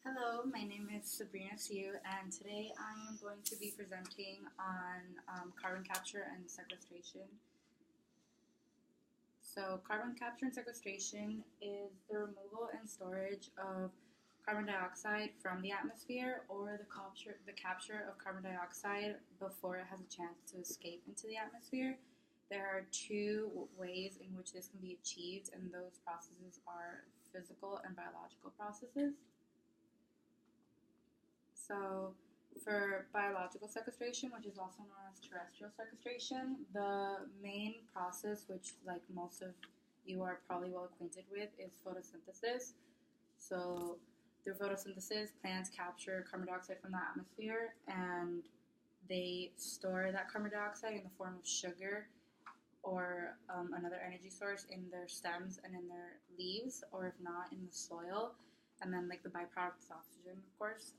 Hello, my name is Sabrina Siu, and today I am going to be presenting on carbon capture and sequestration. So, carbon capture and sequestration is the removal and storage of carbon dioxide from the atmosphere, or the capture of carbon dioxide before it has a chance to escape into the atmosphere. There are two ways in which this can be achieved, and those processes are physical and biological processes. So, for biological sequestration, which is also known as terrestrial sequestration, the main process, which like most of you are probably well acquainted with, is photosynthesis. So, through photosynthesis, plants capture carbon dioxide from the atmosphere and they store that carbon dioxide in the form of sugar or another energy source in their stems and in their leaves, or if not, in the soil. And then, like, the byproduct is oxygen, of course.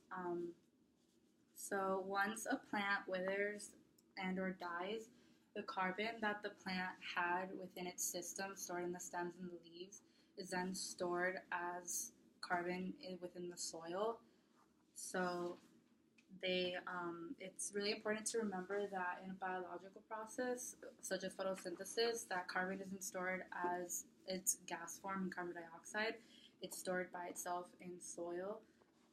So once a plant withers and or dies, the carbon that the plant had within its system, stored in the stems and the leaves, is then stored as carbon within the soil. So it's really important to remember that in a biological process, such as photosynthesis, that carbon isn't stored as its gas form in carbon dioxide. It's stored by itself in soil,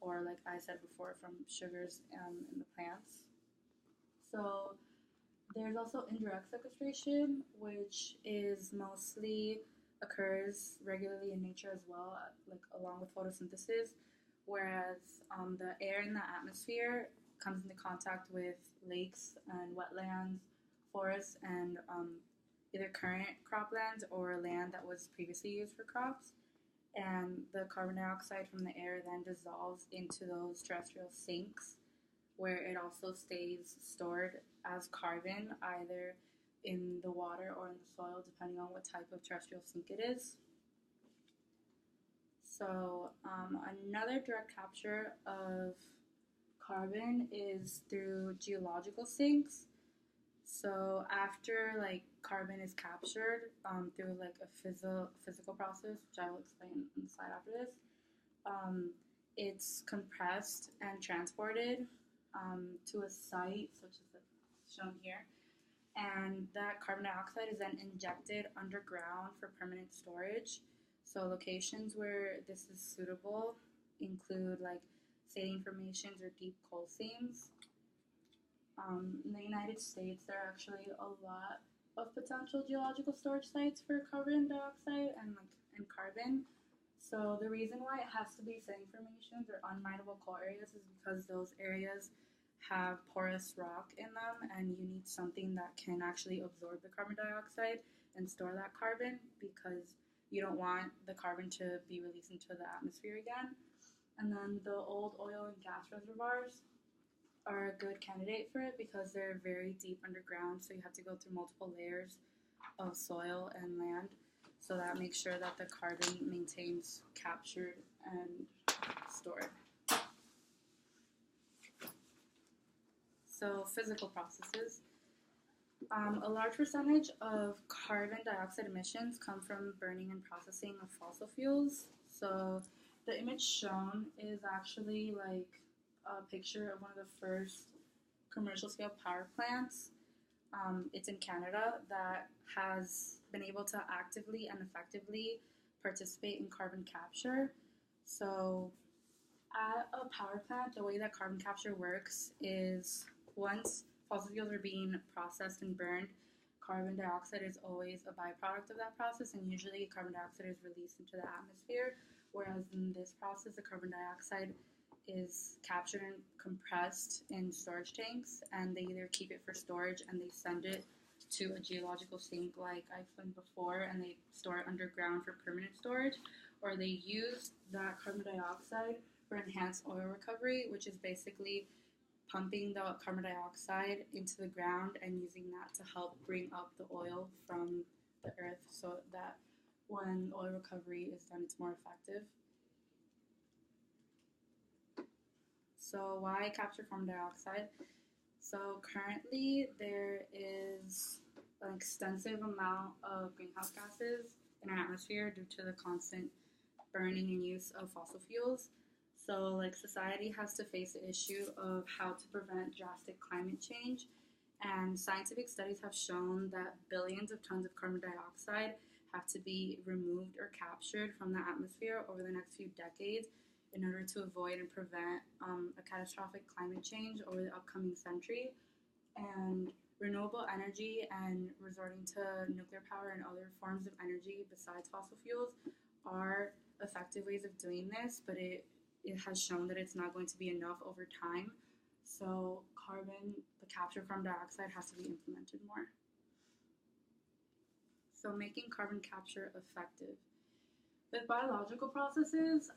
or like I said before, from sugars in the plants. So there's also indirect sequestration, which is mostly occurs regularly in nature as well, like along with photosynthesis. Whereas the air in the atmosphere comes into contact with lakes and wetlands, forests, and either current croplands or land that was previously used for crops. And the carbon dioxide from the air then dissolves into those terrestrial sinks, where it also stays stored as carbon, either in the water or in the soil, depending on what type of terrestrial sink it is. So another direct capture of carbon is through geological sinks. So after like carbon is captured through like a physical process, which I will explain in the slide after this, it's compressed and transported to a site such as shown here, and that carbon dioxide is then injected underground for permanent storage. So locations where this is suitable include like saline formations or deep coal seams. In the United States, there are actually a lot of potential geological storage sites for carbon dioxide and carbon. So the reason why it has to be saline formations or unminable coal areas is because those areas have porous rock in them, and you need something that can actually absorb the carbon dioxide and store that carbon, because you don't want the carbon to be released into the atmosphere again. And then the old oil and gas reservoirs are a good candidate for it because they're very deep underground, so you have to go through multiple layers of soil and land. So that makes sure that the carbon maintains captured and stored. So physical processes. A large percentage of carbon dioxide emissions come from burning and processing of fossil fuels. So the image shown is actually like a picture of one of the first commercial scale power plants. It's in Canada that has been able to actively and effectively participate in carbon capture. So at a power plant, the way that carbon capture works is once fossil fuels are being processed and burned, carbon dioxide is always a byproduct of that process, and usually carbon dioxide is released into the atmosphere. Whereas in this process, the carbon dioxide is captured and compressed in storage tanks, and they either keep it for storage and they send it to a geological sink, like I explained before, and they store it underground for permanent storage, or they use that carbon dioxide for enhanced oil recovery, which is basically pumping the carbon dioxide into the ground and using that to help bring up the oil from the earth, so that when oil recovery is done, it's more effective. So why capture carbon dioxide? So currently there is an extensive amount of greenhouse gases in our atmosphere due to the constant burning and use of fossil fuels. So, like, society has to face the issue of how to prevent drastic climate change. And scientific studies have shown that billions of tons of carbon dioxide have to be removed or captured from the atmosphere over the next few decades in order to avoid and prevent a catastrophic climate change over the upcoming century. And renewable energy and resorting to nuclear power and other forms of energy besides fossil fuels are effective ways of doing this, but it has shown that it's not going to be enough over time. So the capture of carbon dioxide has to be implemented more. So making carbon capture effective. With biological processes,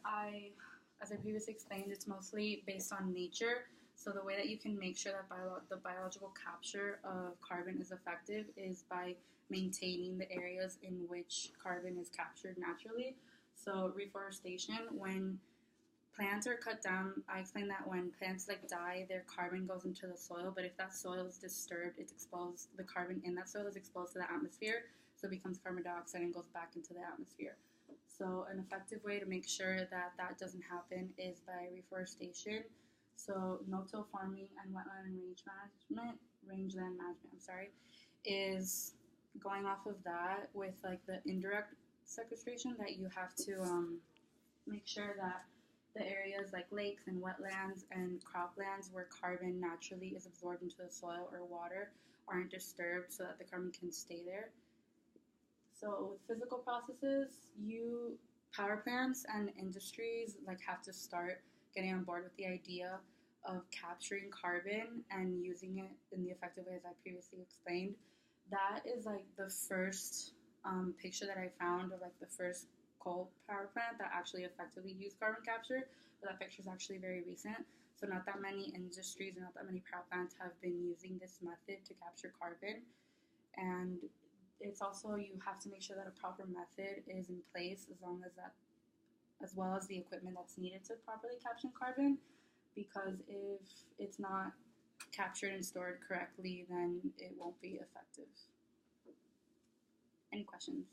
as I previously explained, it's mostly based on nature. So the way that you can make sure that the biological capture of carbon is effective is by maintaining the areas in which carbon is captured naturally. So reforestation, when plants are cut down, I explained that when plants die, their carbon goes into the soil, but if that soil is disturbed, it's exposed, the carbon in that soil is exposed to the atmosphere, so it becomes carbon dioxide and goes back into the atmosphere. So an effective way to make sure that that doesn't happen is by reforestation. So no-till farming and wetland and rangeland management, is going off of that with the indirect sequestration, that you have to make sure that the areas like lakes and wetlands and croplands where carbon naturally is absorbed into the soil or water aren't disturbed so that the carbon can stay there. So with physical processes, power plants and industries have to start getting on board with the idea of capturing carbon and using it in the effective way as I previously explained. That is the first picture that I found of the first coal power plant that actually effectively used carbon capture, but that picture is actually very recent. So not that many industries and not that many power plants have been using this method to capture carbon. And it's also, you have to make sure that a proper method is in place as well as the equipment that's needed to properly capture carbon, because if it's not captured and stored correctly, then it won't be effective. Any questions?